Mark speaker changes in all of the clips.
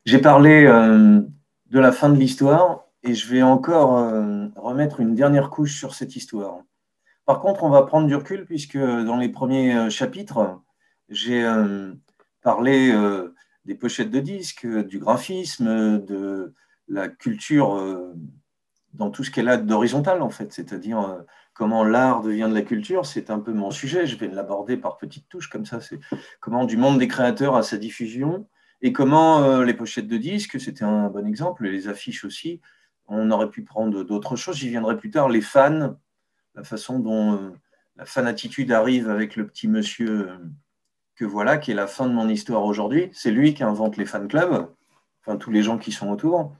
Speaker 1: J'ai parlé de la fin de l'histoire et je vais encore remettre une dernière couche sur cette histoire. Par contre, on va prendre du recul puisque dans les premiers chapitres, j'ai parlé des pochettes de disques, du graphisme, de la culture dans tout ce qu'elle a d'horizontal en fait, c'est-à-dire comment l'art devient de la culture. C'est un peu mon sujet, je vais l'aborder par petites touches comme ça. C'est comment du monde des créateurs à sa diffusion et comment les pochettes de disques, c'était un bon exemple, et les affiches aussi. On aurait pu prendre d'autres choses, j'y viendrai plus tard. Les fans, la façon dont la fanatitude arrive avec le petit monsieur que voilà, qui est la fin de mon histoire aujourd'hui. C'est lui qui invente les fan clubs, enfin tous les gens qui sont autour.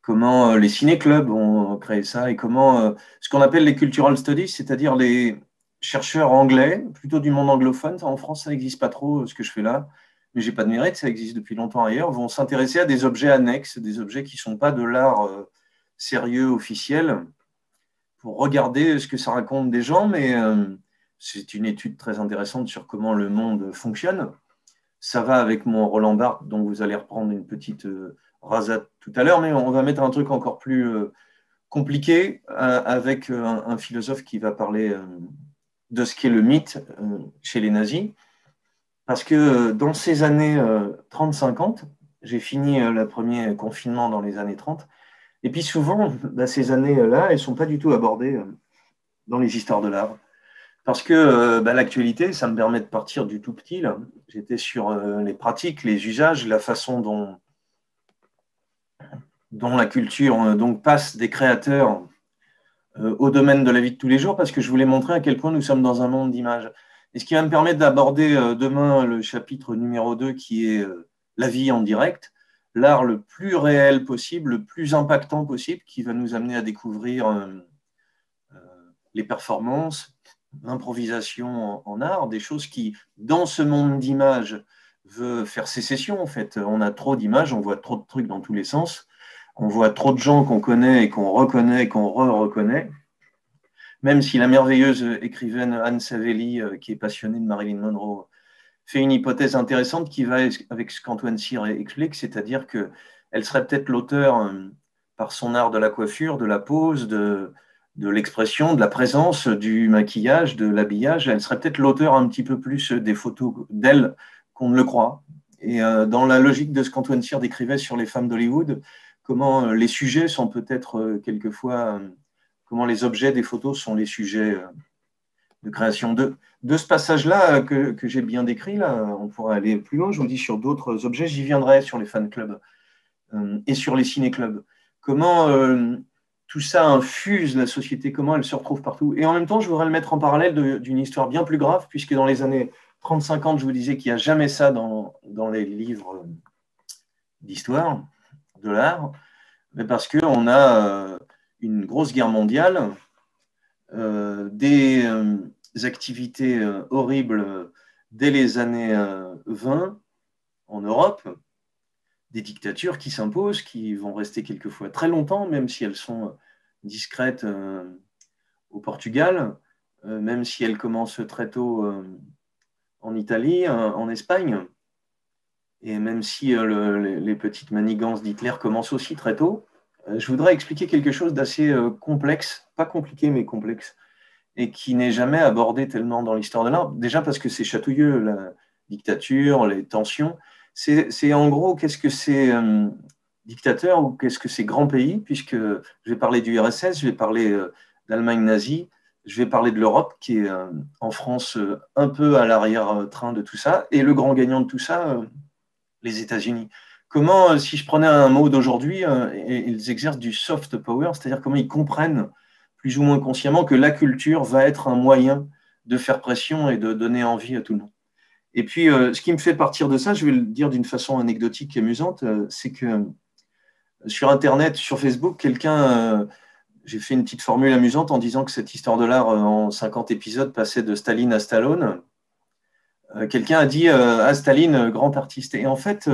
Speaker 1: Comment les ciné-clubs ont créé ça et comment ce qu'on appelle les cultural studies, c'est-à-dire les chercheurs anglais, plutôt du monde anglophone. En France, ça n'existe pas trop ce que je fais là, mais j'ai pas de mérite, ça existe depuis longtemps ailleurs, vont s'intéresser à des objets annexes, des objets qui ne sont pas de l'art sérieux, officiel, pour regarder ce que ça raconte des gens, mais c'est une étude très intéressante sur comment le monde fonctionne. Ça va avec mon Roland Barthes, dont vous allez reprendre une petite rasade tout à l'heure, mais on va mettre un truc encore plus compliqué avec un philosophe qui va parler de ce qu'est le mythe chez les nazis. Parce que dans ces années 30-50, j'ai fini le premier confinement dans les années 30, et puis souvent, bah, ces années-là, elles ne sont pas du tout abordées dans les histoires de l'art. Parce que bah, l'actualité, ça me permet de partir du tout petit. Là. J'étais sur les pratiques, les usages, la façon dont la culture donc passe des créateurs au domaine de la vie de tous les jours, parce que je voulais montrer à quel point nous sommes dans un monde d'images. Et ce qui va me permettre d'aborder demain le chapitre numéro 2, qui est la vie en direct, l'art le plus réel possible, le plus impactant possible, qui va nous amener à découvrir les performances, l'improvisation en art, des choses qui, dans ce monde d'images, veut faire sécession, en fait. On a trop d'images, on voit trop de trucs dans tous les sens, on voit trop de gens qu'on connaît et qu'on reconnaît et qu'on re-reconnaît. Même si la merveilleuse écrivaine Anne Savelli, qui est passionnée de Marilyn Monroe, fait une hypothèse intéressante qui va avec ce qu'Antoine Cyr explique, c'est-à-dire qu'elle serait peut-être l'auteur, par son art de la coiffure, de la pose, de l'expression, de la présence, du maquillage, de l'habillage, elle serait peut-être l'auteur un petit peu plus des photos d'elle qu'on ne le croit. Et dans la logique de ce qu'Antoine Cyr décrivait sur les femmes d'Hollywood, comment les sujets sont peut-être quelquefois, comment les objets des photos sont les sujets de création de ce passage-là que j'ai bien décrit. Là, on pourrait aller plus loin, je vous dis, sur d'autres objets, j'y viendrai sur les fan clubs et sur les ciné-clubs. Comment tout ça infuse la société, comment elle se retrouve partout. Et en même temps, je voudrais le mettre en parallèle d'une histoire bien plus grave, puisque dans les années 30-50, je vous disais qu'il n'y a jamais ça dans les livres d'histoire, de l'art, mais parce qu'on a une grosse guerre mondiale, des activités horribles dès les années 20 en Europe, des dictatures qui s'imposent, qui vont rester quelquefois très longtemps, même si elles sont discrètes au Portugal, même si elles commencent très tôt en Italie, en Espagne, et même si les petites manigances d'Hitler commencent aussi très tôt. Je voudrais expliquer quelque chose d'assez complexe, pas compliqué, mais complexe, et qui n'est jamais abordé tellement dans l'histoire de l'art. Déjà parce que c'est chatouilleux, la dictature, les tensions. C'est en gros, qu'est-ce que c'est dictateur ou qu'est-ce que c'est grand pays, puisque je vais parler du RSS, je vais parler d'Allemagne nazie, je vais parler de l'Europe qui est en France un peu à l'arrière-train de tout ça, et le grand gagnant de tout ça, les États-Unis. Comment, si je prenais un mot d'aujourd'hui, ils exercent du soft power, c'est-à-dire comment ils comprennent plus ou moins consciemment que la culture va être un moyen de faire pression et de donner envie à tout le monde. Et puis, ce qui me fait partir de ça, je vais le dire d'une façon anecdotique et amusante, c'est que sur Internet, sur Facebook, j'ai fait une petite formule amusante en disant que cette histoire de l'art en 50 épisodes passait de Staline à Stallone. Quelqu'un a dit à Staline, grand artiste. Et en fait,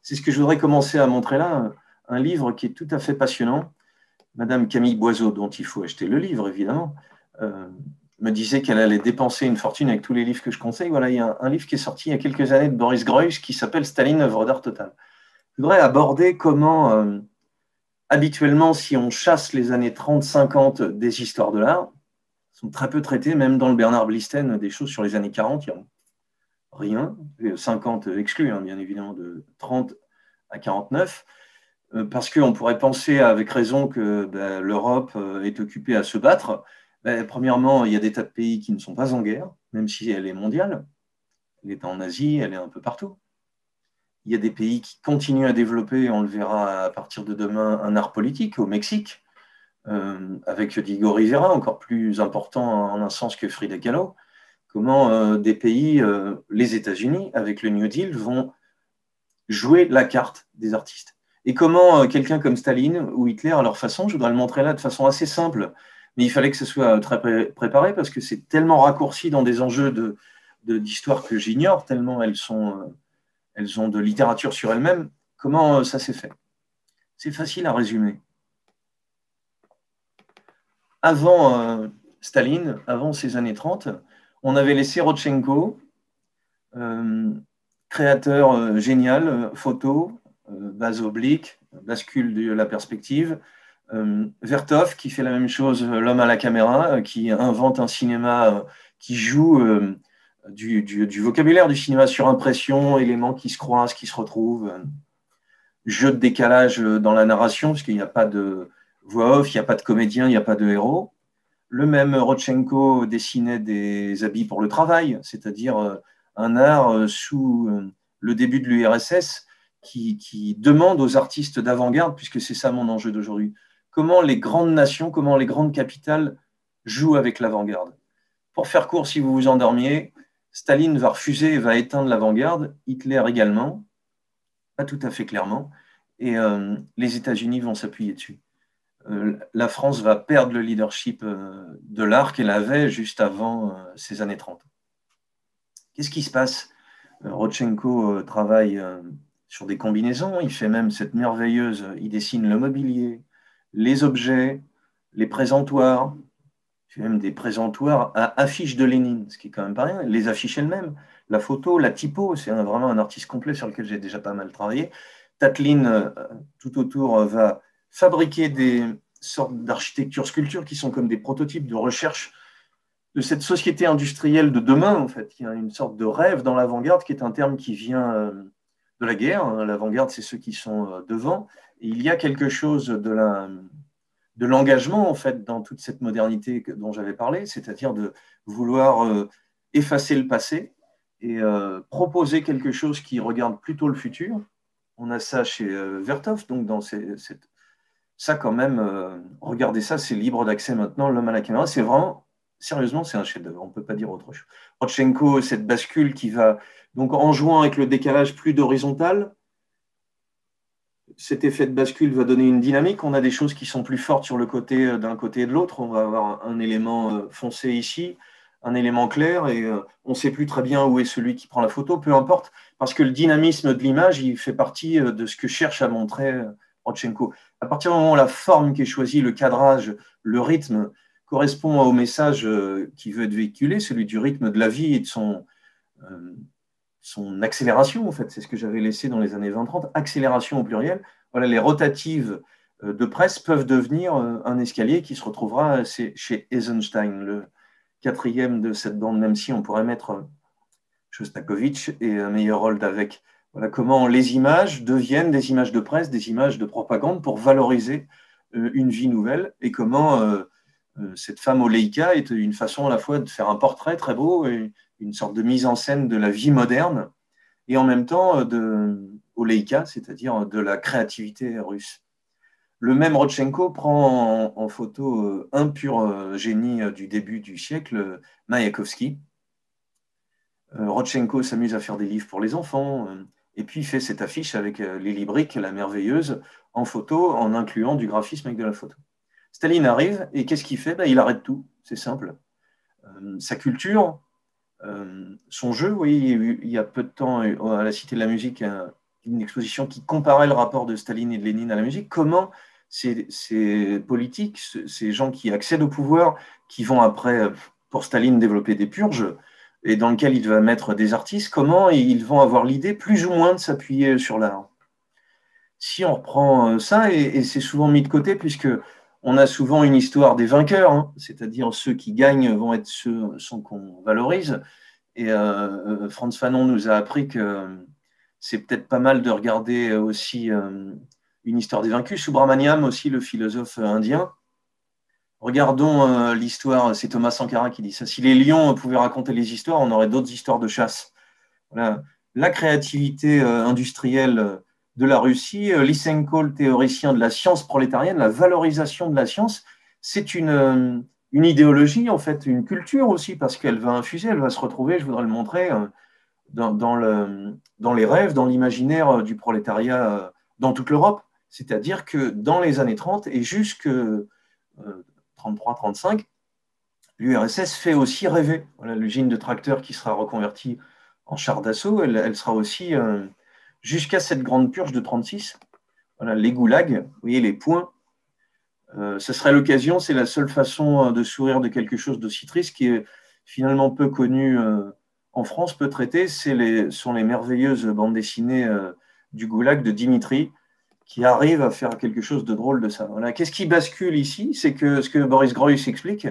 Speaker 1: c'est ce que je voudrais commencer à montrer là, un livre qui est tout à fait passionnant. Madame Camille Boiseau, dont il faut acheter le livre, évidemment, me disait qu'elle allait dépenser une fortune avec tous les livres que je conseille. Voilà, il y a un livre qui est sorti il y a quelques années de Boris Groys qui s'appelle Staline, œuvre d'art totale. Je voudrais aborder comment, habituellement, si on chasse les années 30-50 des histoires de l'art, sont très peu traitées, même dans le Bernard Blisten, des choses sur les années 40, il n'y a rien, 50 exclus, hein, bien évidemment, de 30 à 49, parce qu'on pourrait penser avec raison que ben, l'Europe est occupée à se battre. Ben, premièrement, il y a des tas de pays qui ne sont pas en guerre, même si elle est mondiale. Elle est en Asie, elle est un peu partout. Il y a des pays qui continuent à développer, on le verra à partir de demain, un art politique au Mexique, avec Diego Rivera, encore plus important en un sens que Frida Kahlo. Comment des pays, les États-Unis, avec le New Deal, vont jouer la carte des artistes. Et comment quelqu'un comme Staline ou Hitler, à leur façon, je voudrais le montrer là de façon assez simple, mais il fallait que ce soit très préparé parce que c'est tellement raccourci dans des enjeux d'histoire que j'ignore, tellement elles ont de littérature sur elles-mêmes. Comment ça s'est fait? C'est facile à résumer. Avant Staline, avant ces années 30, on avait laissé Rodchenko, créateur génial, photo, base oblique, bascule de la perspective. Vertov, qui fait la même chose, l'homme à la caméra, qui invente un cinéma qui joue du vocabulaire du cinéma sur impression, éléments qui se croisent, qui se retrouvent, jeu de décalage dans la narration, parce qu'il n'y a pas de voix off, il n'y a pas de comédien, il n'y a pas de héros. Le même Rodchenko dessinait des habits pour le travail, c'est-à-dire un art sous le début de l'URSS qui demande aux artistes d'avant-garde, puisque c'est ça mon enjeu d'aujourd'hui, comment les grandes nations, comment les grandes capitales jouent avec l'avant-garde. Pour faire court, si vous vous endormiez, Staline va refuser et va éteindre l'avant-garde, Hitler également, pas tout à fait clairement, et les États-Unis vont s'appuyer dessus. La France va perdre le leadership de l'art qu'elle avait juste avant ces années 30. Qu'est-ce qui se passe? Rodchenko travaille sur des combinaisons, il fait même cette merveilleuse, il dessine le mobilier, les objets, les présentoirs, il fait même des présentoirs à affiches de Lénine, ce qui est quand même pas rien, les affiches elles-mêmes, la photo, la typo, c'est vraiment un artiste complet sur lequel j'ai déjà pas mal travaillé. Tatlin, tout autour, va fabriquer des sortes d'architecture-sculpture qui sont comme des prototypes de recherche de cette société industrielle de demain, en fait, qui a une sorte de rêve dans l'avant-garde, qui est un terme qui vient de la guerre. L'avant-garde, c'est ceux qui sont devant. Et il y a quelque chose de l'engagement, en fait, dans toute cette modernité dont j'avais parlé, c'est-à-dire de vouloir effacer le passé et proposer quelque chose qui regarde plutôt le futur. On a ça chez Vertov, donc dans ça quand même, regardez ça, c'est libre d'accès maintenant, l'homme à la caméra, c'est vraiment, sérieusement, c'est un chef-d'œuvre, on ne peut pas dire autre chose. Rodchenko, cette bascule qui va, donc en jouant avec le décalage plus d'horizontal, cet effet de bascule va donner une dynamique, on a des choses qui sont plus fortes sur le côté d'un côté et de l'autre, on va avoir un élément foncé ici, un élément clair, et on ne sait plus très bien où est celui qui prend la photo, peu importe, parce que le dynamisme de l'image, il fait partie de ce que cherche à montrer Rodchenko. À partir du moment où la forme qui est choisie, le cadrage, le rythme, correspond au message qui veut être véhiculé, celui du rythme de la vie et de son accélération, en fait, c'est ce que j'avais laissé dans les années 20-30, accélération au pluriel. Voilà, les rotatives de presse peuvent devenir un escalier qui se retrouvera chez Eisenstein, le quatrième de cette bande, même si on pourrait mettre Shostakovich et Meyerhold avec. Voilà comment les images deviennent des images de presse, des images de propagande pour valoriser une vie nouvelle, et comment cette femme au Leica est une façon à la fois de faire un portrait très beau et une sorte de mise en scène de la vie moderne, et en même temps au Leica, c'est-à-dire de la créativité russe. Le même Rodchenko prend en photo un pur génie du début du siècle, Mayakovsky. Rodchenko s'amuse à faire des livres pour les enfants, et puis il fait cette affiche avec Lily Brick, la merveilleuse, en photo, en incluant du graphisme avec de la photo. Staline arrive, et qu'est-ce qu'il fait? Il arrête tout, c'est simple. Sa culture, son jeu, oui, il y a peu de temps, à la Cité de la Musique, une exposition qui comparait le rapport de Staline et de Lénine à la musique. Comment ces politiques, ces gens qui accèdent au pouvoir, qui vont après, pour Staline, développer des purges, et dans lequel il va mettre des artistes, comment ils vont avoir l'idée plus ou moins de s'appuyer sur l'art. si on reprend ça, et c'est souvent mis de côté, puisque on a souvent une histoire des vainqueurs, hein, c'est-à-dire ceux qui gagnent vont être ceux qu'on valorise. Et Frantz Fanon nous a appris que c'est peut-être pas mal de regarder aussi une histoire des vaincus. Subramaniam aussi, le philosophe indien. Regardons l'histoire, c'est Thomas Sankara qui dit ça. Si les lions pouvaient raconter les histoires, on aurait d'autres histoires de chasse. Voilà. La créativité industrielle de la Russie, Lysenko, le théoricien de la science prolétarienne, la valorisation de la science, c'est une idéologie, en fait, une culture aussi, parce qu'elle va infuser, elle va se retrouver, je voudrais le montrer, dans les rêves, dans l'imaginaire du prolétariat dans toute l'Europe. C'est-à-dire que dans les années 30 et jusque 33-35, l'URSS fait aussi rêver. Voilà, l'usine de tracteurs qui sera reconvertie en char d'assaut, elle sera aussi jusqu'à cette grande purge de 36. Voilà, les goulags, vous voyez les points. Ce serait l'occasion, c'est la seule façon de sourire de quelque chose d'aussi triste qui est finalement peu connu en France, peu traité. Sont les merveilleuses bandes dessinées du goulag de Dimitri qui arrive à faire quelque chose de drôle de ça. Voilà. Qu'est-ce qui bascule ici? C'est que ce que Boris Groys explique,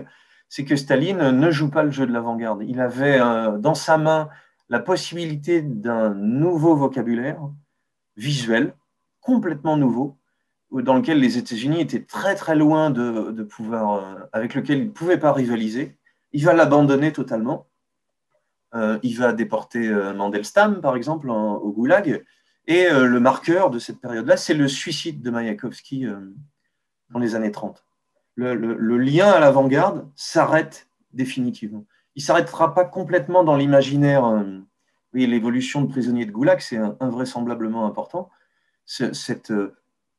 Speaker 1: c'est que Staline ne joue pas le jeu de l'avant-garde. Il avait dans sa main la possibilité d'un nouveau vocabulaire visuel, complètement nouveau, dans lequel les États-Unis étaient très très loin de pouvoir, avec lequel ils ne pouvaient pas rivaliser. Il va l'abandonner totalement. Il va déporter Mandelstam, par exemple, au Goulag. Et le marqueur de cette période-là, c'est le suicide de Mayakovsky dans les années 30. Le lien à l'avant-garde s'arrête définitivement. Il ne s'arrêtera pas complètement dans l'imaginaire. Oui, l'évolution de prisonniers de Goulag, c'est invraisemblablement important. Cette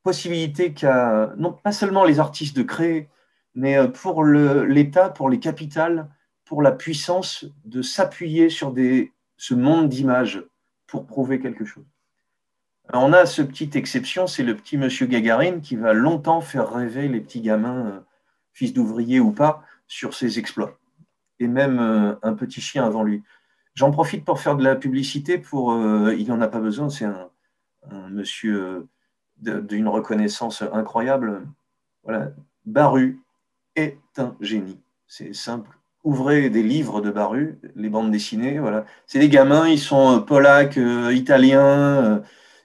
Speaker 1: possibilité qu'a, non pas seulement les artistes de créer, mais pour l'État, pour les capitales, pour la puissance de s'appuyer sur ce monde d'images pour prouver quelque chose. Alors, on a ce petite exception, c'est le petit monsieur Gagarine qui va longtemps faire rêver les petits gamins, fils d'ouvriers ou pas, sur ses exploits. Et même un petit chien avant lui. J'en profite pour faire de la publicité pour, il n'en a pas besoin, c'est un monsieur d'une reconnaissance incroyable. Voilà. Baru est un génie. C'est simple. Ouvrez des livres de Baru, les bandes dessinées. Voilà. C'est des gamins, ils sont polacs, italiens,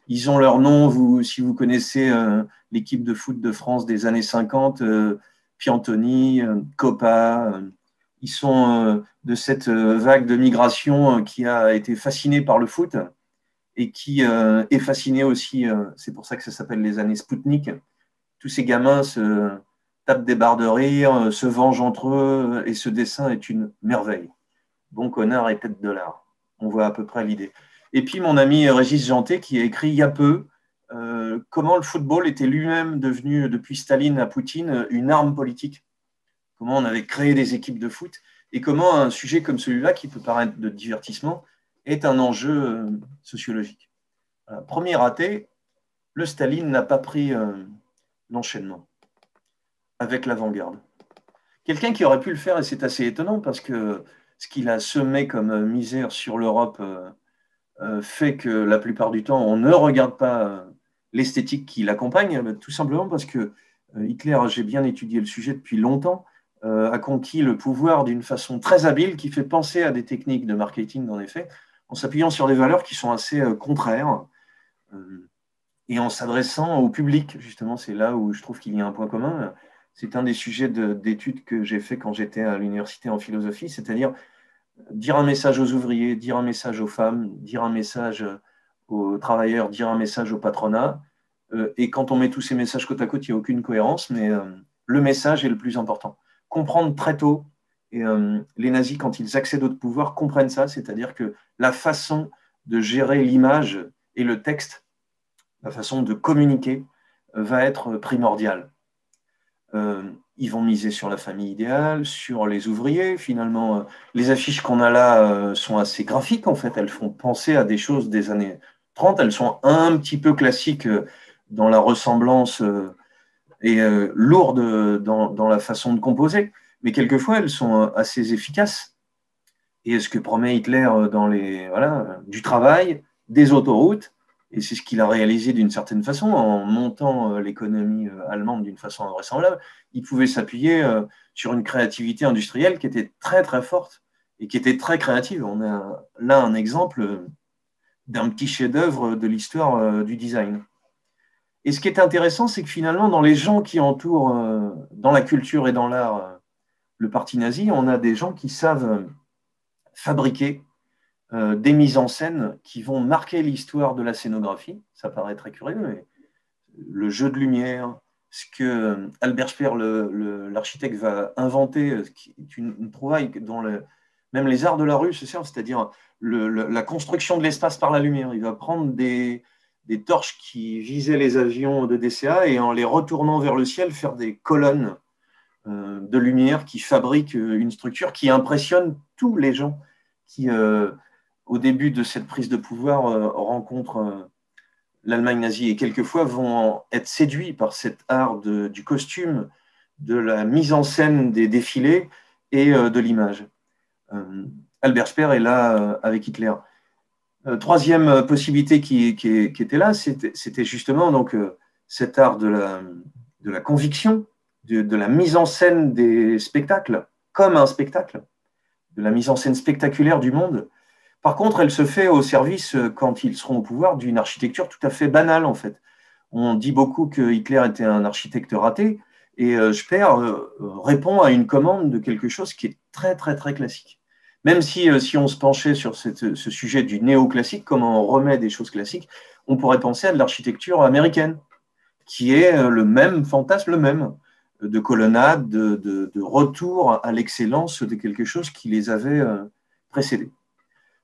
Speaker 1: ils ont leur nom. Si vous connaissez l'équipe de foot de France des années 50, Piantoni, Coppa, ils sont de cette vague de migration qui a été fascinée par le foot et qui est fasciné aussi, c'est pour ça que ça s'appelle les années Spoutnik. Tous ces gamins se tapent des barres de rire, se vengent entre eux, et ce dessin est une merveille. Bon connard et tête de l'art. On voit à peu près l'idée. Et puis mon ami Régis Janté qui a écrit il y a peu comment le football était lui-même devenu, depuis Staline à Poutine, une arme politique. Comment on avait créé des équipes de foot et comment un sujet comme celui-là, qui peut paraître de divertissement, est un enjeu sociologique. Voilà. Premier raté, le Staline n'a pas pris l'enchaînement avec l'avant-garde. Quelqu'un qui aurait pu le faire, et c'est assez étonnant parce que ce qu'il a semé comme misère sur l'Europe fait que la plupart du temps, on ne regarde pas l'esthétique qui l'accompagne, tout simplement parce que Hitler, j'ai bien étudié le sujet depuis longtemps, a conquis le pouvoir d'une façon très habile qui fait penser à des techniques de marketing, en effet, en s'appuyant sur des valeurs qui sont assez contraires et en s'adressant au public. Justement, c'est là où je trouve qu'il y a un point commun. C'est un des sujets d'études que j'ai fait quand j'étais à l'université en philosophie, c'est-à-dire dire un message aux ouvriers, dire un message aux femmes, dire un message aux travailleurs, dire un message au patronat. Et quand on met tous ces messages côte à côte, il n'y a aucune cohérence, mais le message est le plus important. Comprendre très tôt, et les nazis, quand ils accèdent au pouvoir, comprennent ça, c'est-à-dire que la façon de gérer l'image et le texte, la façon de communiquer, va être primordiale. Ils vont miser sur la famille idéale, sur les ouvriers. Finalement, les affiches qu'on a là sont assez graphiques, en fait. Elles font penser à des choses des années 30. Elles sont un petit peu classiques dans la ressemblance et lourdes dans la façon de composer. Mais quelquefois, elles sont assez efficaces. Et ce que promet Hitler dans du travail, des autoroutes et c'est ce qu'il a réalisé d'une certaine façon en montant l'économie allemande d'une façon invraisemblable, il pouvait s'appuyer sur une créativité industrielle qui était très très forte et qui était très créative. On a là un exemple d'un petit chef-d'œuvre de l'histoire du design. Et ce qui est intéressant, c'est que finalement, dans les gens qui entourent, dans la culture et dans l'art, le parti nazi, on a des gens qui savent fabriquer des mises en scène qui vont marquer l'histoire de la scénographie. Ça paraît très curieux, mais le jeu de lumière, ce que Albert Speer, l'architecte, va inventer, qui est une trouvaille dont même les arts de la rue se servent, c'est-à-dire la construction de l'espace par la lumière. Il va prendre des torches qui visaient les avions de DCA et en les retournant vers le ciel, faire des colonnes de lumière qui fabriquent une structure qui impressionne tous les gens qui, au début de cette prise de pouvoir, rencontrent l'Allemagne nazie et quelquefois vont être séduits par cet art du costume, de la mise en scène des défilés et de l'image. Albert Speer est là avec Hitler. Troisième possibilité qui était là, c'était justement donc, cet art de la conviction, de la mise en scène des spectacles comme un spectacle, de la mise en scène spectaculaire du monde. Par contre, elle se fait au service, quand ils seront au pouvoir, d'une architecture tout à fait banale, en fait. On dit beaucoup que Hitler était un architecte raté, et Speer répond à une commande de quelque chose qui est très, très, très classique. Même si on se penchait sur ce sujet du néoclassique, comment on remet des choses classiques, on pourrait penser à de l'architecture américaine, qui est le même fantasme, le même, de colonnade, de retour à l'excellence de quelque chose qui les avait précédés.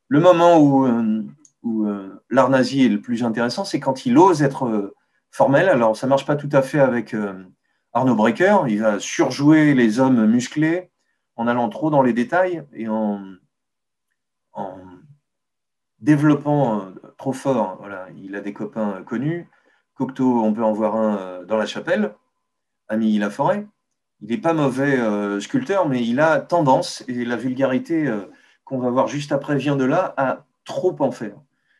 Speaker 1: Le moment où l'art nazi est le plus intéressant, c'est quand il ose être formel. Alors, ça ne marche pas tout à fait avec Arno Breker. Il va surjouer les hommes musclés en allant trop dans les détails et en développant trop fort. Voilà, il a des copains connus. Cocteau, on peut en voir un dans la chapelle, Ami Laforêt. Il n'est pas mauvais sculpteur, mais il a tendance, et la vulgarité qu'on va voir juste après vient de là, à trop en faire.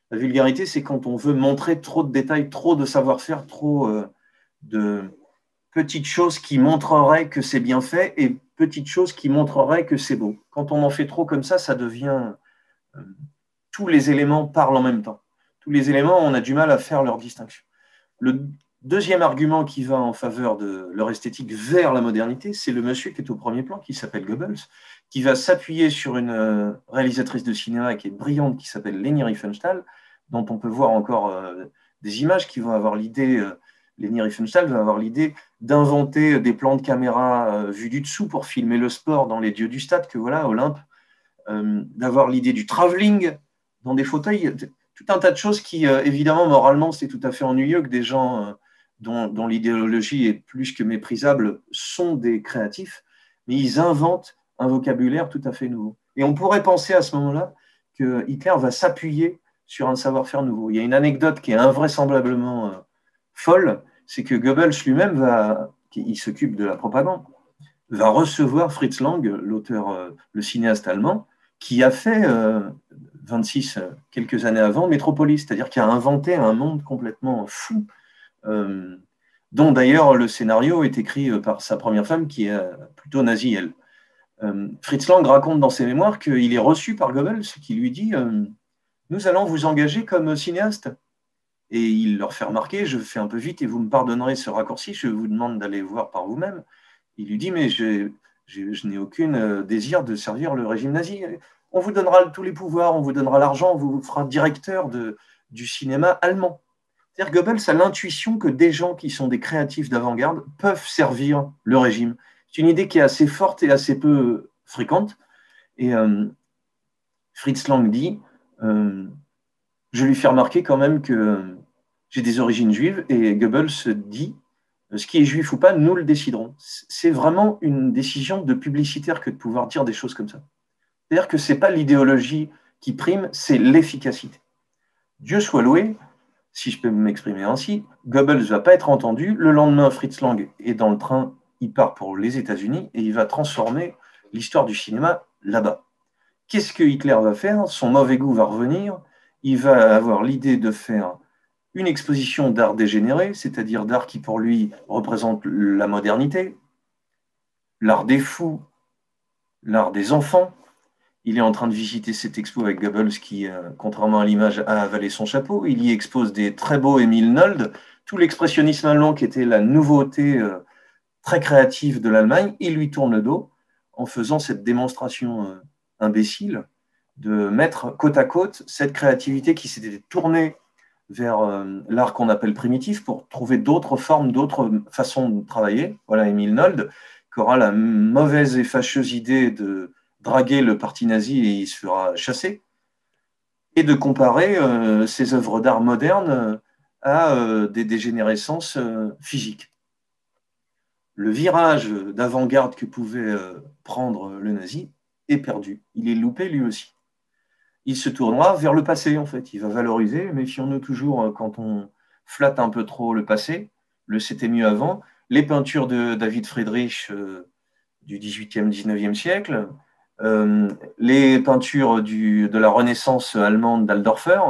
Speaker 1: La vulgarité, c'est quand on veut montrer trop de détails, trop de savoir-faire, trop de petites choses qui montreraient que c'est bien fait et petites choses qui montreraient que c'est beau. Quand on en fait trop comme ça devient... tous les éléments parlent en même temps. Tous les éléments, on a du mal à faire leur distinction. Le deuxième argument qui va en faveur de leur esthétique vers la modernité, c'est le monsieur qui est au premier plan, qui s'appelle Goebbels, qui va s'appuyer sur une réalisatrice de cinéma qui est brillante, qui s'appelle Leni Riefenstahl, dont on peut voir encore des images qui vont avoir l'idée, Leni Riefenstahl va avoir l'idée d'inventer des plans de caméra vus du dessous pour filmer le sport dans les dieux du stade, que voilà, Olympe, d'avoir l'idée du travelling dans des fauteuils, tout un tas de choses qui, évidemment, moralement, c'est tout à fait ennuyeux que des gens dont l'idéologie est plus que méprisable sont des créatifs, mais ils inventent un vocabulaire tout à fait nouveau. Et on pourrait penser à ce moment-là que Hitler va s'appuyer sur un savoir-faire nouveau. Il y a une anecdote qui est invraisemblablement folle, c'est que Goebbels lui-même il s'occupe de la propagande, va recevoir Fritz Lang, l'auteur, le cinéaste allemand, qui a fait 26, quelques années avant, Métropolis, c'est-à-dire qui a inventé un monde complètement fou, dont d'ailleurs le scénario est écrit par sa première femme, qui est plutôt nazie, elle. Fritz Lang raconte dans ses mémoires qu'il est reçu par Goebbels, qui lui dit « Nous allons vous engager comme cinéaste ». Et il leur fait remarquer « Je fais un peu vite et vous me pardonnerez ce raccourci, je vous demande d'aller voir par vous-même ». Il lui dit « Mais je n'ai aucun désir de servir le régime nazi. On vous donnera tous les pouvoirs, on vous donnera l'argent, on vous fera directeur du cinéma allemand. » C'est-à-dire que Goebbels a l'intuition que des gens qui sont des créatifs d'avant-garde peuvent servir le régime. C'est une idée qui est assez forte et assez peu fréquente. Et Fritz Lang dit je lui fais remarquer quand même que j'ai des origines juives, et Goebbels dit ce qui est juif ou pas, nous le déciderons. C'est vraiment une décision de publicitaire que de pouvoir dire des choses comme ça. C'est-à-dire que ce n'est pas l'idéologie qui prime, c'est l'efficacité. Dieu soit loué, si je peux m'exprimer ainsi, Goebbels ne va pas être entendu. Le lendemain, Fritz Lang est dans le train, il part pour les États-Unis et il va transformer l'histoire du cinéma là-bas. Qu'est-ce que Hitler va faire? Son mauvais goût va revenir. Il va avoir l'idée de faire une exposition d'art dégénéré, c'est-à-dire d'art qui pour lui représente la modernité, l'art des fous, l'art des enfants. Il est en train de visiter cette expo avec Goebbels qui, contrairement à l'image, a avalé son chapeau. Il y expose des très beaux Émile Nolde, tout l'expressionnisme allemand qui était la nouveauté très créative de l'Allemagne. Il lui tourne le dos en faisant cette démonstration imbécile de mettre côte à côte cette créativité qui s'était tournée vers l'art qu'on appelle primitif pour trouver d'autres formes, d'autres façons de travailler. Voilà Émile Nolde, qui aura la mauvaise et fâcheuse idée de draguer le parti nazi et il se fera chasser, et de comparer ces œuvres d'art modernes à des dégénérescences physiques. Le virage d'avant-garde que pouvait prendre le nazi est perdu. Il est loupé lui aussi. Il se tournera vers le passé, en fait. Il va valoriser. Méfions-nous toujours quand on flatte un peu trop le passé. Le c'était mieux avant. Les peintures de David Friedrich du 18e, 19e siècle, les peintures de la Renaissance allemande d'Aldorfer,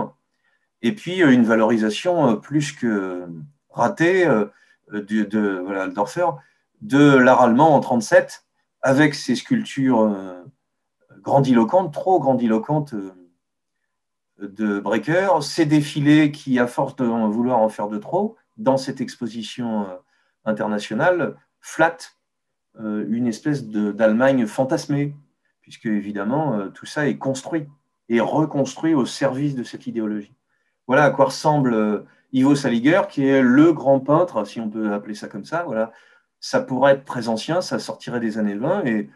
Speaker 1: et puis une valorisation plus que ratée voilà, Aldorfer, de l'art allemand en 1937, avec ses sculptures grandiloquentes, trop grandiloquentes, de Breker, ces défilés qui, à force de vouloir en faire de trop, dans cette exposition internationale, flattent une espèce d'Allemagne fantasmée, puisque évidemment tout ça est construit et reconstruit au service de cette idéologie. Voilà à quoi ressemble Ivo Saliger, qui est le grand peintre, si on peut appeler ça comme ça. Voilà. Ça pourrait être très ancien, ça sortirait des années 20, et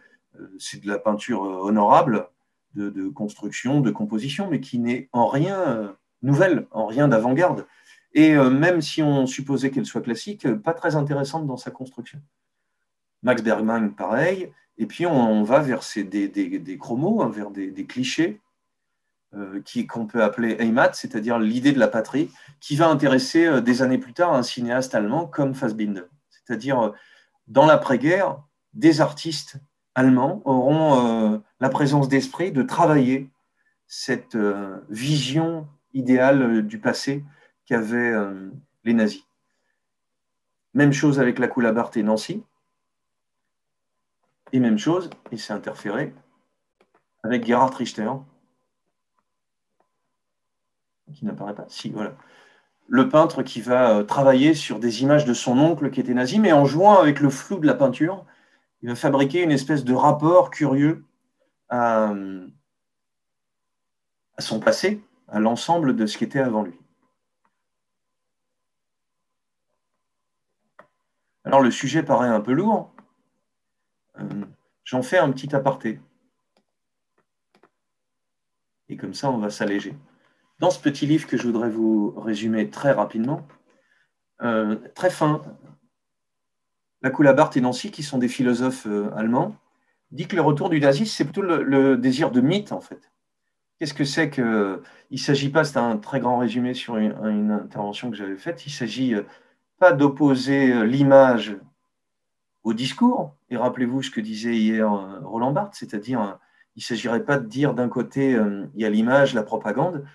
Speaker 1: c'est de la peinture honorable, de construction, de composition, mais qui n'est en rien nouvelle, en rien d'avant-garde. Et même si on supposait qu'elle soit classique, pas très intéressante dans sa construction. Max Bergman, pareil. Et puis on va vers des chromos, hein, vers des clichés qu'on peut appeler Heimat, c'est-à-dire l'idée de la patrie, qui va intéresser des années plus tard un cinéaste allemand comme Fassbinder. C'est-à-dire, dans l'après-guerre, des artistes allemands auront la présence d'esprit de travailler cette vision idéale du passé qu'avaient les nazis. Même chose avec la Coulabart et Nancy. Et même chose, et c'est interféré, avec Gerhard Richter, qui n'apparaît pas. Si, voilà. Le peintre qui va travailler sur des images de son oncle qui était nazi, mais en jouant avec le flou de la peinture, il va fabriquer une espèce de rapport curieux à son passé, à l'ensemble de ce qui était avant lui. Alors le sujet paraît un peu lourd. J'en fais un petit aparté. Et comme ça, on va s'alléger. Dans ce petit livre que je voudrais vous résumer très rapidement, très fin, la Coulabart et Nancy, qui sont des philosophes allemands, dit que le retour du nazisme, c'est plutôt le désir de mythe, en fait. Qu'est-ce que c'est que... Il ne s'agit pas, c'est un très grand résumé sur une intervention que j'avais faite, il ne s'agit pas d'opposer l'image au discours. Et rappelez-vous ce que disait hier Roland Barthes, c'est-à-dire, il ne s'agirait pas de dire d'un côté, il y a l'image, la propagande.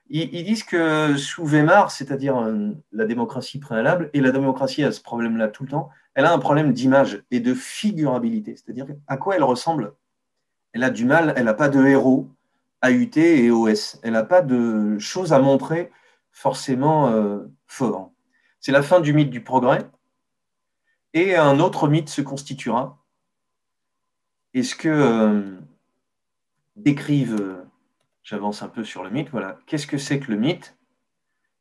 Speaker 1: Ils disent que sous Weimar, c'est-à-dire la démocratie préalable, et la démocratie a ce problème-là tout le temps, elle a un problème d'image et de figurabilité, c'est-à-dire à quoi elle ressemble. Elle a du mal, elle n'a pas de héros, AUT et OS. Elle n'a pas de choses à montrer forcément fort. C'est la fin du mythe du progrès, et un autre mythe se constituera. Et ce que décrivent, j'avance un peu sur le mythe, voilà. Qu'est-ce que c'est que le mythe?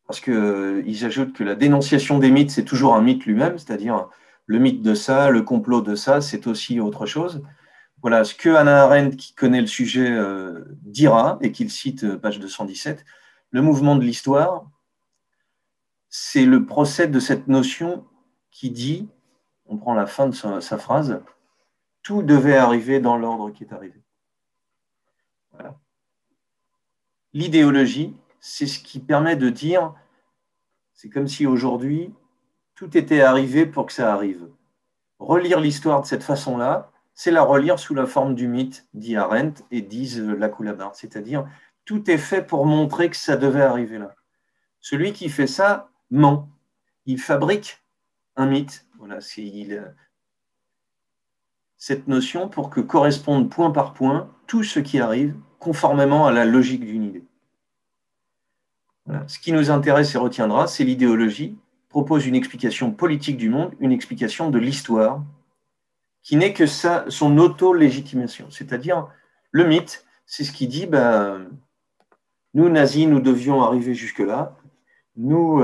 Speaker 1: Parce qu'ils ajoutent que la dénonciation des mythes, c'est toujours un mythe lui-même, c'est-à-dire le mythe de ça, le complot de ça, c'est aussi autre chose. Voilà, ce que Hannah Arendt, qui connaît le sujet, dira, et qu'il cite, page 217, le mouvement de l'histoire, c'est le procès de cette notion qui dit, on prend la fin de sa phrase, tout devait arriver dans l'ordre qui est arrivé. Voilà. L'idéologie, c'est ce qui permet de dire, c'est comme si aujourd'hui, tout était arrivé pour que ça arrive. Relire l'histoire de cette façon-là, c'est la relire sous la forme du mythe, dit Arendt et disent la Coulabart, c'est-à-dire tout est fait pour montrer que ça devait arriver là. Celui qui fait ça ment. Il fabrique un mythe. Voilà, cette notion pour que corresponde point par point tout ce qui arrive conformément à la logique d'une idée. Voilà. Ce qui nous intéresse et retiendra, c'est l'idéologie, propose une explication politique du monde, une explication de l'histoire, qui n'est que son auto-légitimation. C'est-à-dire, le mythe, c'est ce qui dit, nous, nazis, nous devions arriver jusque-là, nous,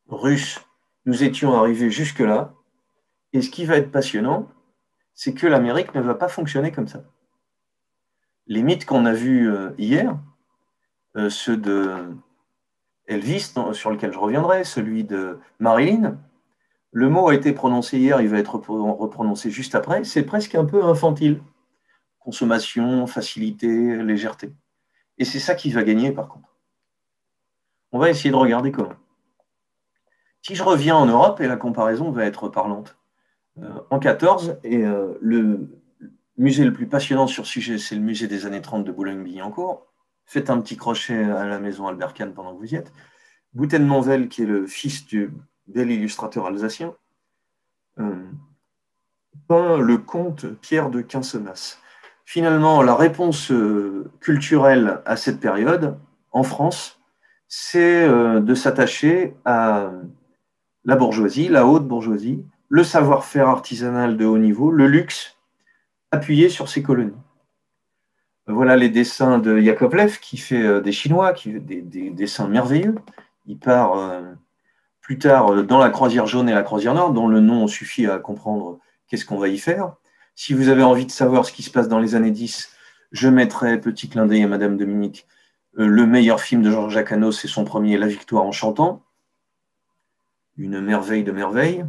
Speaker 1: Russes, nous étions arrivés jusque-là, et ce qui va être passionnant, c'est que l'Amérique ne va pas fonctionner comme ça. Les mythes qu'on a vus hier, ceux de Elvis, sur lequel je reviendrai, celui de Marilyn, le mot a été prononcé hier, il va être reprononcé juste après, c'est presque un peu infantile. Consommation, facilité, légèreté. Et c'est ça qui va gagner par contre. On va essayer de regarder comment. Si je reviens en Europe, et la comparaison va être parlante, en 14, et le musée le plus passionnant sur ce sujet, c'est le musée des années 30 de Boulogne-Billancourt. Faites un petit crochet à la maison Albert Kahn pendant que vous y êtes. Bouten-Monvel, qui est le fils du bel illustrateur alsacien, peint le comte Pierre de Quincenas. Finalement, la réponse culturelle à cette période, en France, c'est de s'attacher à la bourgeoisie, la haute bourgeoisie, le savoir-faire artisanal de haut niveau, le luxe, appuyé sur ces colonies. Voilà les dessins de Yakovlev, qui fait des Chinois, qui fait des dessins merveilleux. Il part plus tard dans la croisière jaune et la croisière noire, dont le nom suffit à comprendre qu'est-ce qu'on va y faire. Si vous avez envie de savoir ce qui se passe dans les années 10, je mettrai, petit clin d'œil à Madame Dominique, le meilleur film de Jean-Jacques Hano, c'est son premier, La Victoire en chantant. Une merveille de merveille.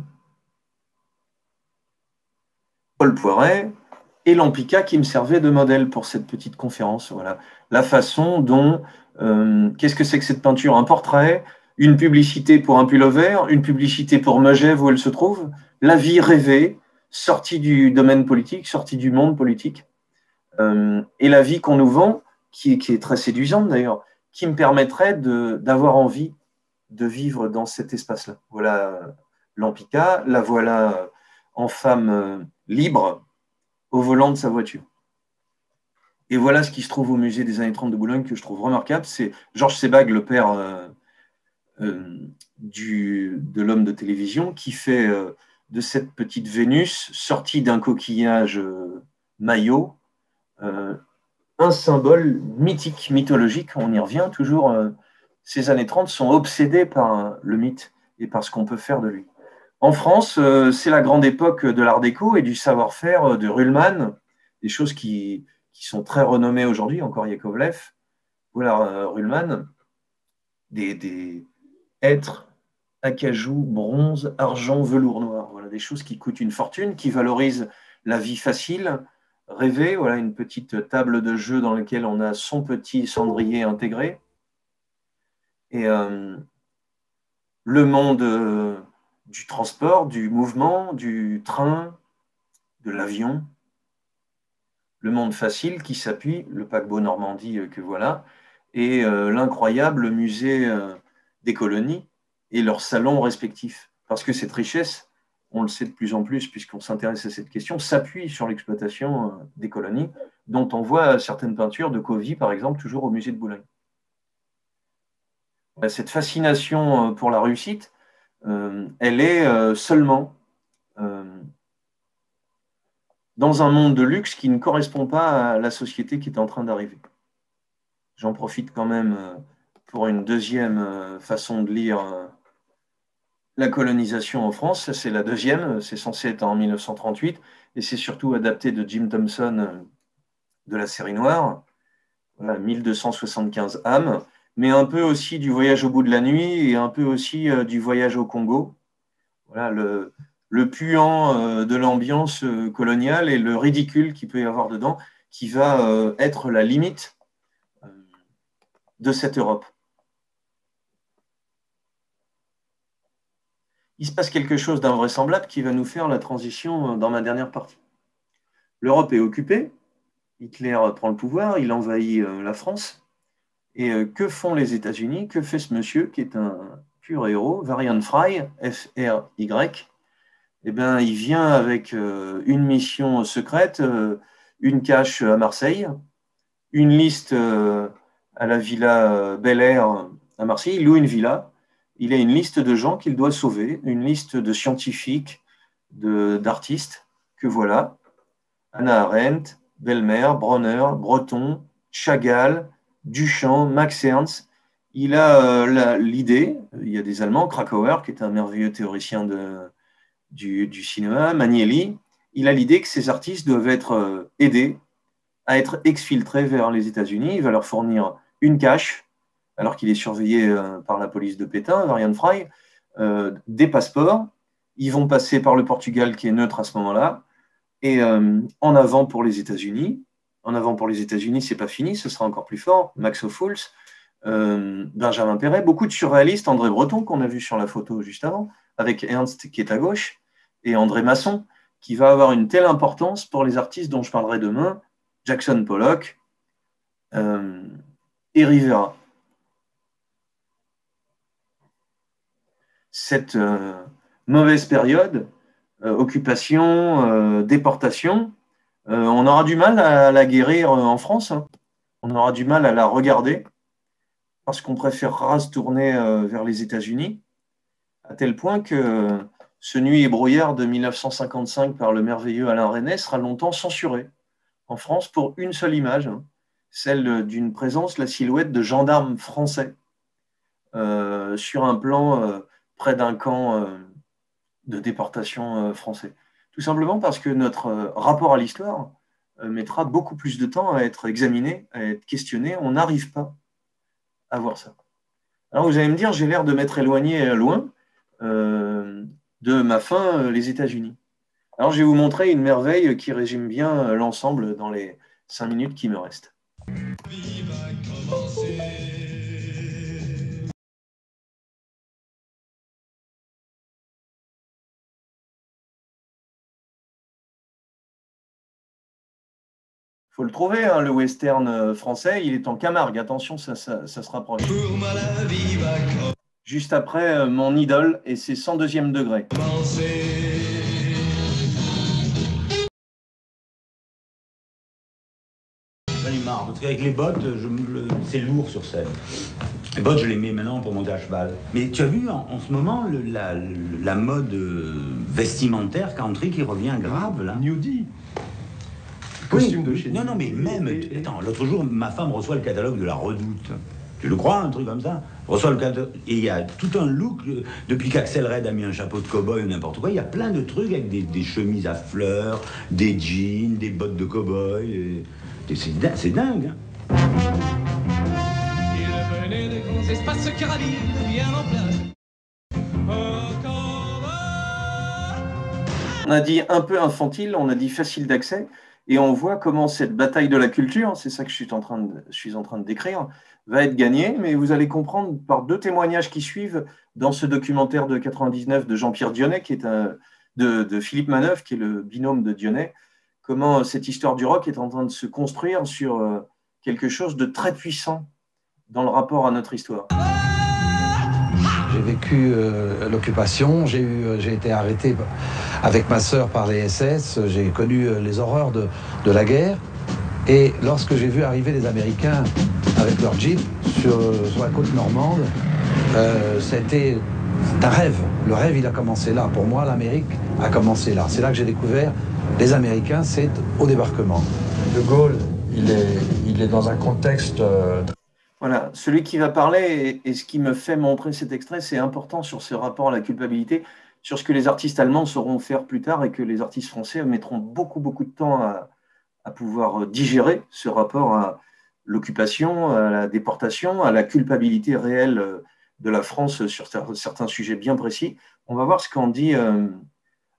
Speaker 1: Paul Poiret et Lampica qui me servait de modèle pour cette petite conférence. Voilà. La façon dont, qu'est-ce que c'est que cette peinture? Un portrait, une publicité pour un pullover, une publicité pour Megève où elle se trouve, la vie rêvée, sortie du domaine politique, sortie du monde politique, et la vie qu'on nous vend, qui est très séduisante d'ailleurs, qui me permettrait d'avoir envie de vivre dans cet espace-là. Voilà Lampica, la voilà en femme libre au volant de sa voiture. Et voilà ce qui se trouve au musée des années 30 de Boulogne que je trouve remarquable. C'est Georges Sebag, le père de l'homme de télévision, qui fait de cette petite Vénus, sortie d'un coquillage maillot, un symbole mythique, mythologique. On y revient toujours. Ces années 30 sont obsédées par le mythe et par ce qu'on peut faire de lui. En France, c'est la grande époque de l'art déco et du savoir-faire de Ruhlmann, des choses qui sont très renommées aujourd'hui, encore Yakovlev, voilà Ruhlmann, des êtres acajou, bronze, argent, velours noir. Voilà, des choses qui coûtent une fortune, qui valorisent la vie facile, rêver. Voilà une petite table de jeu dans laquelle on a son petit cendrier intégré. Et le monde du transport, du mouvement, du train, de l'avion, le monde facile qui s'appuie, le paquebot Normandie que voilà, et l'incroyable musée des colonies et leurs salons respectifs. Parce que cette richesse, on le sait de plus en plus puisqu'on s'intéresse à cette question, s'appuie sur l'exploitation des colonies, dont on voit certaines peintures de Covy, par exemple, toujours au musée de Boulogne. Cette fascination pour la réussite, elle est seulement dans un monde de luxe qui ne correspond pas à la société qui est en train d'arriver. J'en profite quand même pour une deuxième façon de lire la colonisation en France. C'est la deuxième, c'est censé être en 1938, et c'est surtout adapté de Jim Thompson de la série noire, voilà, 1275 âmes, mais un peu aussi du voyage au bout de la nuit et un peu aussi du voyage au Congo. Voilà, le puant de l'ambiance coloniale et le ridicule qu'il peut y avoir dedans, qui va être la limite de cette Europe. Il se passe quelque chose d'invraisemblable qui va nous faire la transition dans ma dernière partie. L'Europe est occupée, Hitler prend le pouvoir, il envahit la France, Et que font les États-Unis? Que fait ce monsieur qui est un pur héros, Varian Fry, F-R-Y? Eh bien, il vient avec une mission secrète, une cache à Marseille, une liste à la villa Bel Air à Marseille. Il loue une villa. Il a une liste de gens qu'il doit sauver, une liste de scientifiques, d'artistes, que voilà. Hannah Arendt, Belmer, Bronner, Breton, Chagall, Duchamp, Max Ernst. Il a l'idée, il y a des Allemands, Krakauer, qui est un merveilleux théoricien du cinéma, Manieli, il a l'idée que ces artistes doivent être aidés à être exfiltrés vers les États-Unis. Il va leur fournir une cache, alors qu'il est surveillé par la police de Pétain, Varian Fry, des passeports. Ils vont passer par le Portugal, qui est neutre à ce moment-là, et en avant pour les États-Unis. En avant pour les États-Unis, c'est pas fini, ce sera encore plus fort. Max Ophuls, Benjamin Perret, beaucoup de surréalistes, André Breton, qu'on a vu sur la photo juste avant, avec Ernst qui est à gauche, et André Masson, qui va avoir une telle importance pour les artistes dont je parlerai demain, Jackson Pollock et Rivera. Cette mauvaise période, occupation, déportation, on aura du mal à la guérir en France, hein. On aura du mal à la regarder parce qu'on préférera se tourner vers les États-Unis, à tel point que ce Nuit et brouillard de 1955 par le merveilleux Alain Resnais sera longtemps censuré en France pour une seule image, hein, celle d'une présence, la silhouette de gendarmes français sur un plan près d'un camp de déportation français. Tout simplement parce que notre rapport à l'histoire mettra beaucoup plus de temps à être examiné, à être questionné. On n'arrive pas à voir ça. Alors vous allez me dire, j'ai l'air de m'être éloigné loin de ma fin, les États-Unis. Alors je vais vous montrer une merveille qui résume bien l'ensemble dans les 5 minutes qui me restent. Faut le trouver, hein, le western français, il est en Camargue. Attention, ça se rapproche. Juste après, mon idole, et c'est 102e degré.
Speaker 2: J'en ai marre, parce qu'avec les bottes, c'est lourd sur scène. Les bottes, je les mets maintenant pour monter à cheval. Mais tu as vu en ce moment la mode vestimentaire country qui revient grave, là.
Speaker 3: Nudie. Costume de chez
Speaker 2: Non, non, mais même... Attends, l'autre jour, ma femme reçoit le catalogue de La Redoute. Tu le crois, un truc comme ça? Reçoit le catalogue... Et il y a tout un look, depuis qu'Axel Red a mis un chapeau de cow-boy ou n'importe quoi, il y a plein de trucs avec des chemises à fleurs, des jeans, des bottes de cow-boy. C'est dingue, hein.
Speaker 4: Il venait des grands espaces carabines bien en place.
Speaker 1: On a dit un peu infantile, on a dit facile d'accès, et on voit comment cette bataille de la culture, c'est ça que je suis en train de décrire, va être gagnée, mais vous allez comprendre par 2 témoignages qui suivent dans ce documentaire de 99 de Jean-Pierre Dionnet, qui est de Philippe Manœuvre, qui est le binôme de Dionnet, comment cette histoire du rock est en train de se construire sur quelque chose de très puissant dans le rapport à notre histoire.
Speaker 5: J'ai vécu l'occupation, j'ai été arrêté avec ma sœur par les SS, j'ai connu les horreurs de la guerre. Et lorsque j'ai vu arriver les Américains avec leur Jeep sur la côte normande, c'était un rêve. Le rêve, il a commencé là. Pour moi, l'Amérique a commencé là. C'est là que j'ai découvert les Américains, c'est au débarquement.
Speaker 3: De Gaulle, il est dans un contexte...
Speaker 1: Voilà, celui qui va parler, et ce qui me fait montrer cet extrait, c'est important sur ce rapport à la culpabilité, sur ce que les artistes allemands sauront faire plus tard et que les artistes français mettront beaucoup de temps à pouvoir digérer ce rapport à l'occupation, à la déportation, à la culpabilité réelle de la France sur certains sujets bien précis. On va voir ce qu'en dit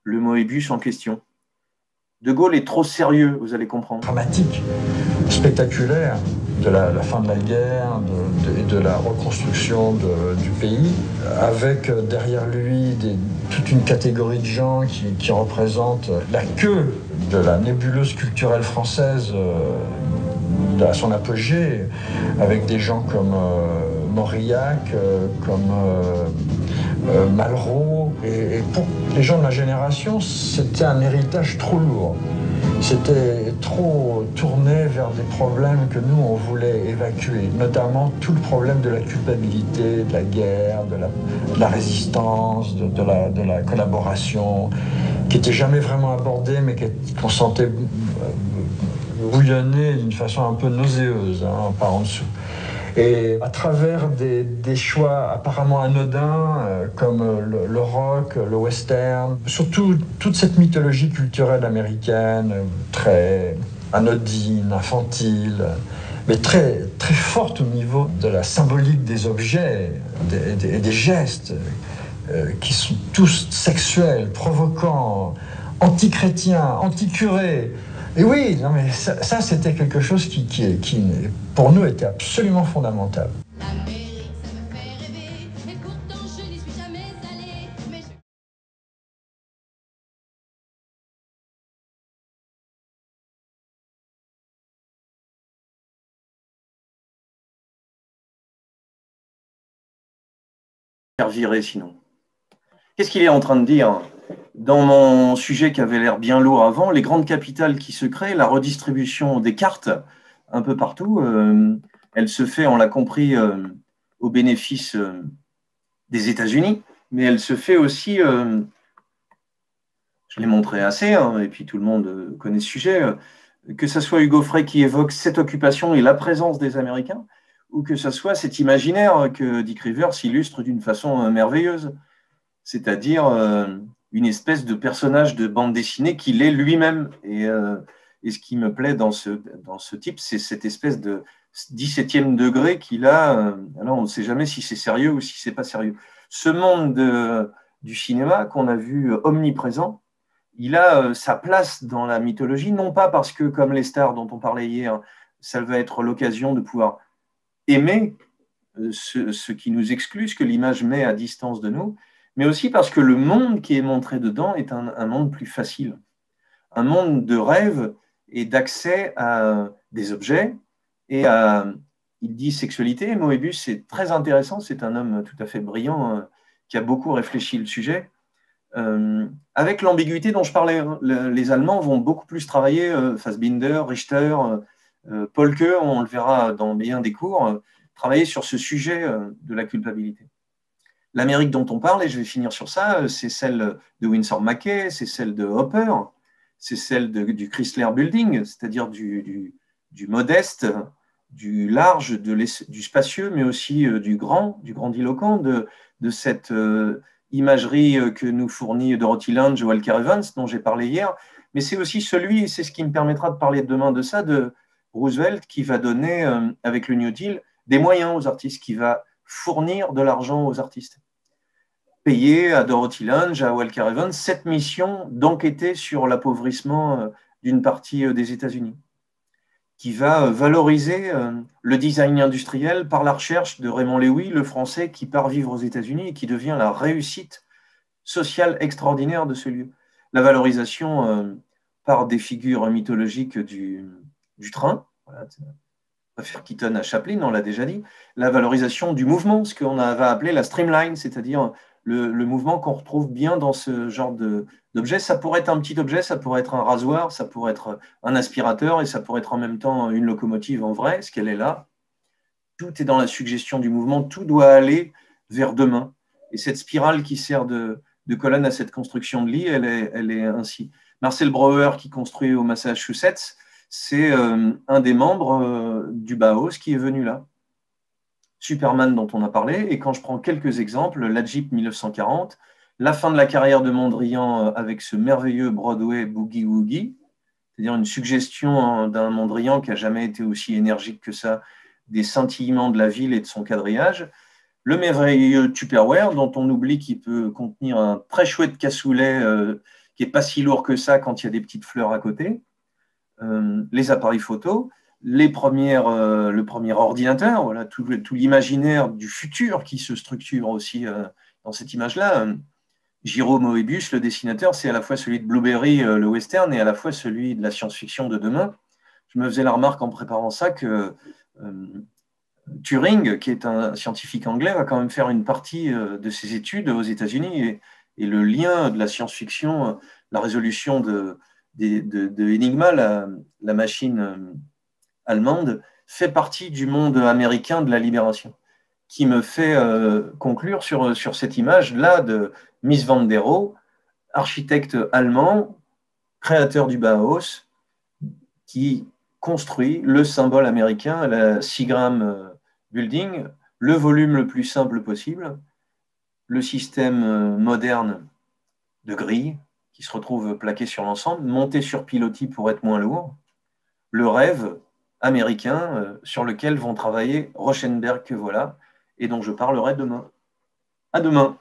Speaker 1: le Moebius en question. De Gaulle est trop sérieux, vous allez comprendre.
Speaker 3: Dramatique, spectaculaire de la fin de la guerre, de la reconstruction du pays, avec derrière lui toute une catégorie de gens qui représentent la queue de la nébuleuse culturelle française à son apogée, avec des gens comme Mauriac, comme Malraux. Et pour les gens de ma génération, c'était un héritage trop lourd. C'était trop tourné vers des problèmes que nous, on voulait évacuer, notamment tout le problème de la culpabilité, de la guerre, de la résistance, de la collaboration, qui n'était jamais vraiment abordé, mais qu'on sentait bouillonner d'une façon un peu nauséeuse, par en dessous. Et à travers des choix apparemment anodins, comme le rock, le western, surtout toute cette mythologie culturelle américaine, très anodine, infantile, mais très, très forte au niveau de la symbolique des objets et des gestes, qui sont tous sexuels, provocants, anti-chrétiens, anti-curés. Et oui, non mais ça c'était quelque chose qui, pour nous, était absolument fondamental.
Speaker 6: L'Amérique, ça me fait rêver, et pourtant je n'y suis jamais allée. Mais
Speaker 1: Faire virer sinon. Qu'est-ce qu'il est en train de dire? Dans mon sujet qui avait l'air bien lourd avant, les grandes capitales qui se créent, la redistribution des cartes un peu partout, elle se fait, on l'a compris, au bénéfice des États-Unis, mais elle se fait aussi, je l'ai montré assez, et puis tout le monde connaît ce sujet, que ce soit Hugo Frey qui évoque cette occupation et la présence des Américains, ou que ce soit cet imaginaire que Dick Rivers illustre d'une façon merveilleuse, c'est-à-dire une espèce de personnage de bande dessinée qu'il est lui-même. Et ce qui me plaît dans ce type, c'est cette espèce de 17e degré qu'il a. Alors on ne sait jamais si c'est sérieux ou si c'est pas sérieux. Ce monde du cinéma qu'on a vu omniprésent, il a sa place dans la mythologie, non pas parce que, comme les stars dont on parlait hier, ça va être l'occasion de pouvoir aimer ce qui nous exclut, ce que l'image met à distance de nous, mais aussi parce que le monde qui est montré dedans est un monde plus facile, un monde de rêve et d'accès à des objets et à, il dit sexualité. Moebius, c'est très intéressant, c'est un homme tout à fait brillant qui a beaucoup réfléchi le sujet. Avec l'ambiguïté dont je parlais, les Allemands vont beaucoup plus travailler, Fassbinder, Richter, Polke, on le verra dans bien des cours, travailler sur ce sujet de la culpabilité. L'Amérique dont on parle, et je vais finir sur ça, c'est celle de Winsor McCay, c'est celle de Hopper, c'est celle du Chrysler Building, c'est-à-dire du modeste, du large, du spacieux, mais aussi du grandiloquent, de cette imagerie que nous fournit Dorothy Lange, Walker Evans, dont j'ai parlé hier, mais c'est aussi celui, et c'est ce qui me permettra de parler demain de ça, de Roosevelt, qui va donner, avec le New Deal, des moyens aux artistes, qui va fournir de l'argent aux artistes. Payer à Dorothy Lange, à Walker Evans, cette mission d'enquêter sur l'appauvrissement d'une partie des États-Unis, qui va valoriser le design industriel par la recherche de Raymond Lévy, le Français qui part vivre aux États-Unis et qui devient la réussite sociale extraordinaire de ce lieu. La valorisation par des figures mythologiques du train, voilà, on va faire Keaton à Chaplin, on l'a déjà dit, la valorisation du mouvement, ce qu'on va appeler la streamline, c'est-à-dire le mouvement qu'on retrouve bien dans ce genre d'objet. Ça pourrait être un petit objet, ça pourrait être un rasoir, ça pourrait être un aspirateur et ça pourrait être en même temps une locomotive en vrai, ce qu'elle est là. Tout est dans la suggestion du mouvement, tout doit aller vers demain. Et cette spirale qui sert de colonne à cette construction de lit, elle est ainsi. Marcel Breuer, qui construit au Massachusetts, c'est un des membres du Bauhaus qui est venu là. Superman dont on a parlé, et quand je prends quelques exemples, la Jeep 1940, la fin de la carrière de Mondrian avec ce merveilleux Broadway Boogie Woogie, c'est-à-dire une suggestion d'un Mondrian qui n'a jamais été aussi énergique que ça, des scintillements de la ville et de son quadrillage, le merveilleux Tupperware dont on oublie qu'il peut contenir un très chouette cassoulet qui n'est pas si lourd que ça quand il y a des petites fleurs à côté, les appareils photo, le premier ordinateur, voilà, tout l'imaginaire du futur qui se structure aussi dans cette image-là. Giro Moebius, le dessinateur, c'est à la fois celui de Blueberry, le western, et à la fois celui de la science-fiction de demain. je me faisais la remarque en préparant ça que Turing, qui est un scientifique anglais, va quand même faire une partie de ses études aux États-Unis et le lien de la science-fiction, la résolution de Enigma, la machine allemande, fait partie du monde américain de la libération, qui me fait conclure sur cette image-là de Mies van der Rohe, architecte allemand, créateur du Bauhaus, qui construit le symbole américain, la Seagram Building, le volume le plus simple possible, le système moderne de grilles qui se retrouve plaqué sur l'ensemble, monté sur pilotis pour être moins lourd, le rêve américain sur lequel vont travailler Rauschenberg, voilà, et dont je parlerai demain. À demain.